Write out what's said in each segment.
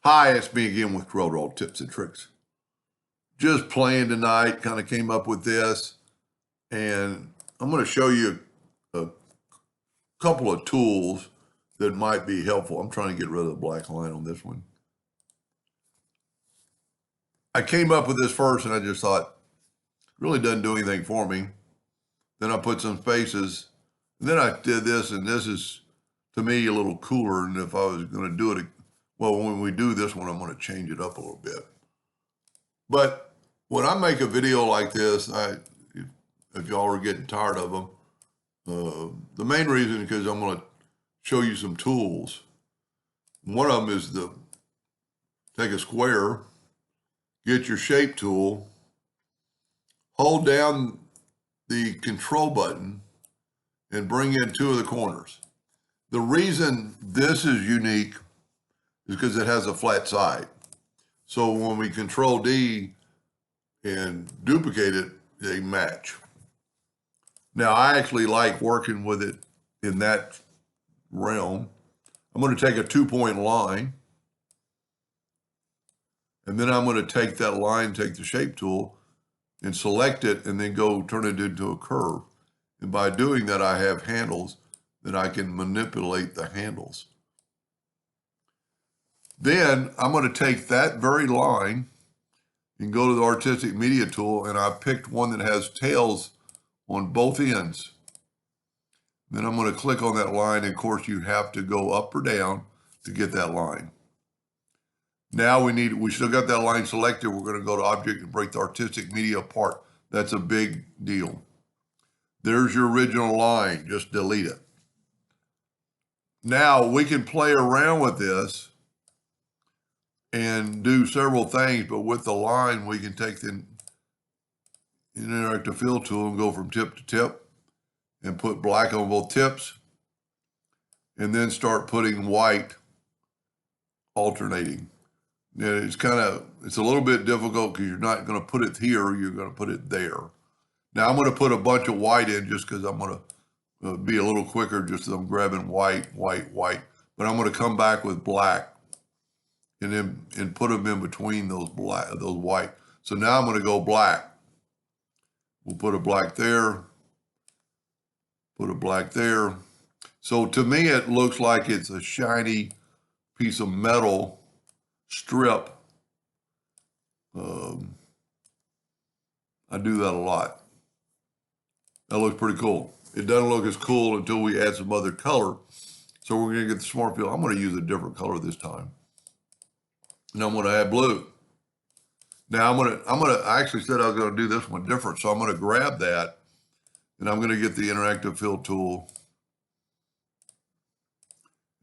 Hi, it's me again with Corel Tips and Tricks. Just playing tonight, kind of came up with this, and I'm going to show you a couple of tools that might be helpful. I'm trying to get rid of the black line on this one. I came up with this first, and I just thought, it really doesn't do anything for me. Then I put some spaces, and then I did this, and this is, to me, a little cooler than if I was going to do it. Well, when we do this one, I'm going to change it up a little bit. But when I make a video like this, if y'all are getting tired of them, the main reason is because I'm going to show you some tools. One of them is to take a square, get your shape tool, hold down the control button, and bring in two of the corners. The reason this is unique is because it has a flat side. So when we control D and duplicate it, they match. Now, I actually like working with it in that realm. I'm going to take a 2-point line, and then I'm going to take that line, take the shape tool, and select it, and then go turn it into a curve. And by doing that, I have handles that I can manipulate the handles. Then I'm going to take that very line and go to the artistic media tool, and I picked one that has tails on both ends. Then I'm going to click on that line, and of course you have to go up or down to get that line. Now we still got that line selected. We're going to go to object and break the artistic media apart. That's a big deal. There's your original line, just delete it. Now we can play around with this and do several things, but with the line, we can take the interactive fill tool and go from tip to tip and put black on both tips, and then start putting white alternating. Now, it's a little bit difficult because you're not going to put it here, you're going to put it there. Now I'm going to put a bunch of white in just because I'm going to be a little quicker, just as I'm grabbing white, white, white, but I'm going to come back with black and put them in between those white. So now I'm going to go black. We'll put a black there, put a black there. So to me, it looks like it's a shiny piece of metal strip. I do that a lot. That looks pretty cool. It doesn't look as cool until we add some other color. So we're going to get the smart fill. I'm going to use a different color this time. And I'm going to add blue. Now I actually said I was going to do this one different. So I'm going to grab that, and I'm going to get the interactive fill tool,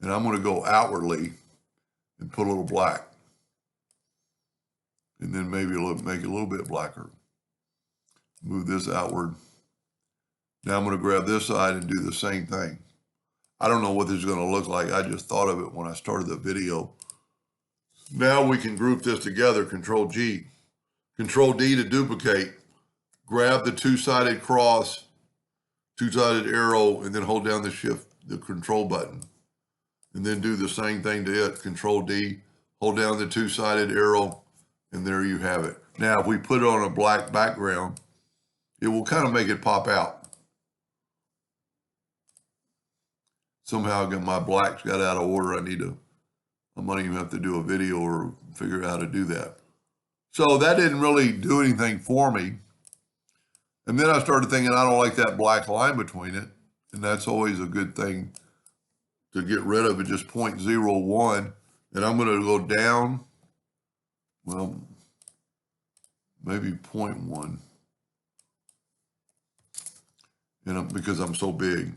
and I'm going to go outwardly and put a little black, and then maybe make it a little bit blacker. Move this outward. Now I'm going to grab this side and do the same thing. I don't know what this is going to look like. I just thought of it when I started the video. Now we can group this together, Control G. Control D to duplicate. Grab the two-sided cross, two-sided arrow, and then hold down the control button. And then do the same thing to it, Control D, hold down the two-sided arrow, and there you have it. Now, if we put it on a black background, it will kind of make it pop out. Somehow my blacks got out of order. I might even have to do a video or figure out how to do that. So that didn't really do anything for me. And then I started thinking, I don't like that black line between it. And that's always a good thing to get rid of it, just 0.01. And I'm going to go down, well, maybe 0.1. Because I'm so big.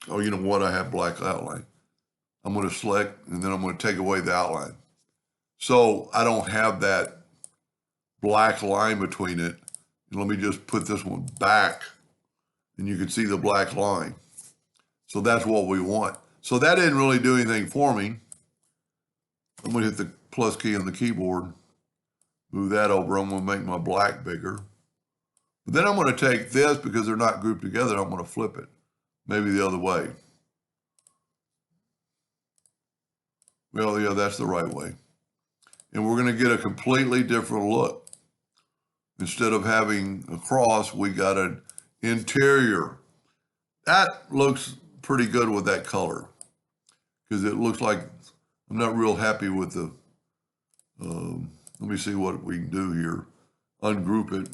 Oh, you know what? I have black outline. I'm going to select, and then I'm going to take away the outline. So I don't have that black line between it. And let me just put this one back, and you can see the black line. So that's what we want. So that didn't really do anything for me. I'm going to hit the plus key on the keyboard, move that over. I'm going to make my black bigger. But then I'm going to take this, because they're not grouped together, I'm going to flip it, maybe the other way. Well, yeah, that's the right way. And we're going to get a completely different look. Instead of having a cross, we got an interior. That looks pretty good with that color because it looks like I'm not real happy with the, let me see what we can do here. Ungroup it.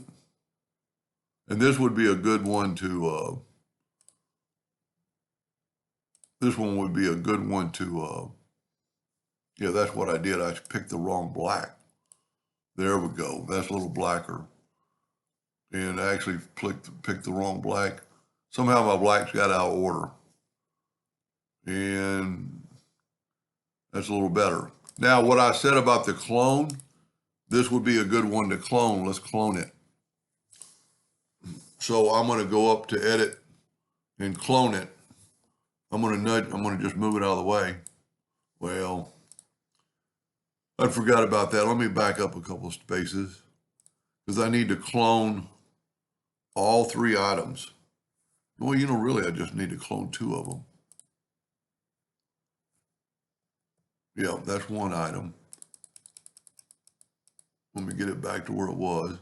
And this would be a good one to, this one would be a good one to, yeah, that's what I did. I picked the wrong black. There we go. That's a little blacker. And I actually picked the wrong black. Somehow my blacks got out of order. And that's a little better. Now, what I said about the clone, this would be a good one to clone. Let's clone it. So I'm going to go up to edit and clone it. I'm going to just move it out of the way. Well, I forgot about that. Let me back up a couple of spaces because I need to clone all 3 items. Well, you know, really, I just need to clone 2 of them. Yeah, that's 1 item. Let me get it back to where it was.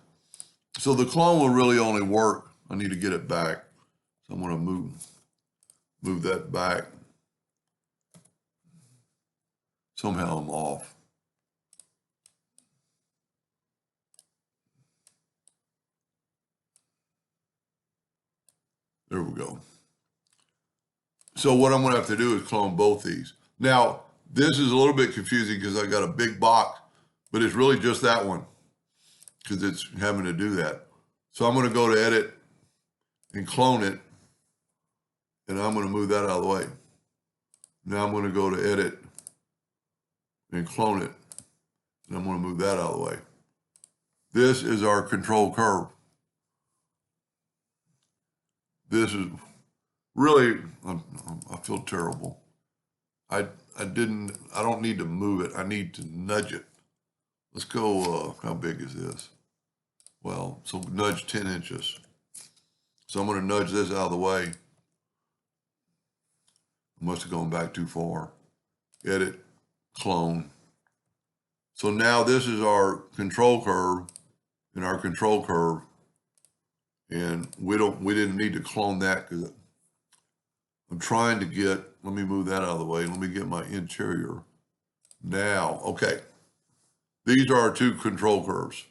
So the clone will really only work. I need to get it back. So I'm going to move that back. Somehow I'm off. There we go. So what I'm going to have to do is clone both these. Now, this is a little bit confusing because I got a big box, but it's really just that one because it's having to do that. So I'm going to go to edit and clone it, and I'm going to move that out of the way. Now I'm going to go to edit and clone it, and I'm going to move that out of the way. This is our control curve. This is really, I feel terrible. I don't need to move it. I need to nudge it. Let's go, how big is this? Well, so nudge 10 inches. So I'm going to nudge this out of the way. I must have gone back too far. Edit, clone. So now this is our control curve and our control curve. And we didn't need to clone that because I'm trying to get, let me move that out of the way. Let me get my interior. Now, okay. These are our 2 control curves.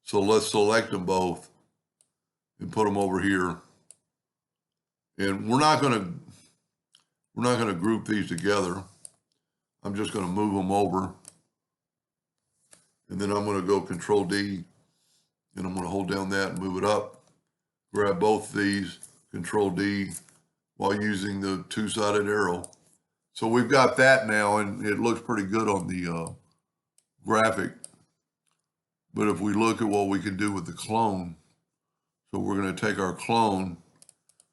So let's select them both and put them over here. And we're not going to group these together. I'm just going to move them over. And then I'm going to go Control D, and I'm going to hold down that and move it up. Grab both these, Control D, while using the 2-sided arrow. So we've got that now, and it looks pretty good on the graphic. But if we look at what we can do with the clone, so we're going to take our clone,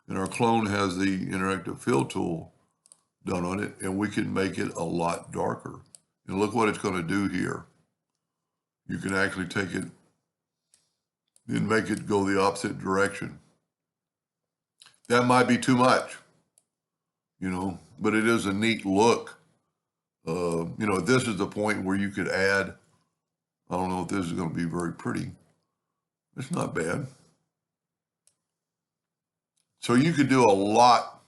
and our clone has the interactive fill tool done on it, and we can make it a lot darker. And look what it's going to do here. You can actually take it and make it go the opposite direction. That might be too much, you know, but it is a neat look. You know, this is the point where you could add, I don't know if this is going to be very pretty. It's not bad. So you could do a lot.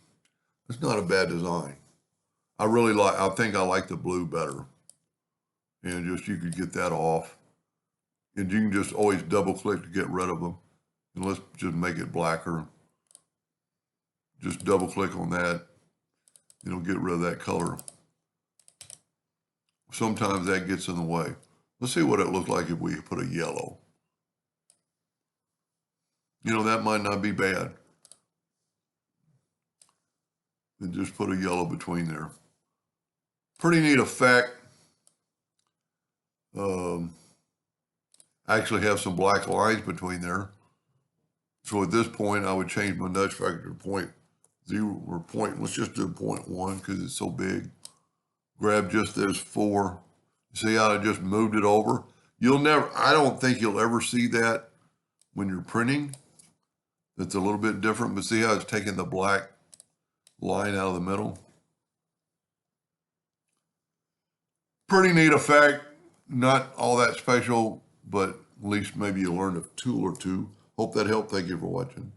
It's not a bad design. I think I like the blue better. And just, you could get that off. And you can just always double click to get rid of them. And let's just make it blacker. Just double click on that. It'll get rid of that color. Sometimes that gets in the way. Let's see what it looks like if we put a yellow. You know, that might not be bad. And just put a yellow between there. Pretty neat effect. I actually have some black lines between there. So at this point, I would change my nudge factor to 0.0 or let's just do 0.1 because it's so big. Grab just those 4. See how I just moved it over? I don't think you'll ever see that when you're printing. That's a little bit different, but see how it's taking the black line out of the middle? Pretty neat effect. Not all that special, but at least maybe you learned a tool or two. Hope that helped. Thank you for watching.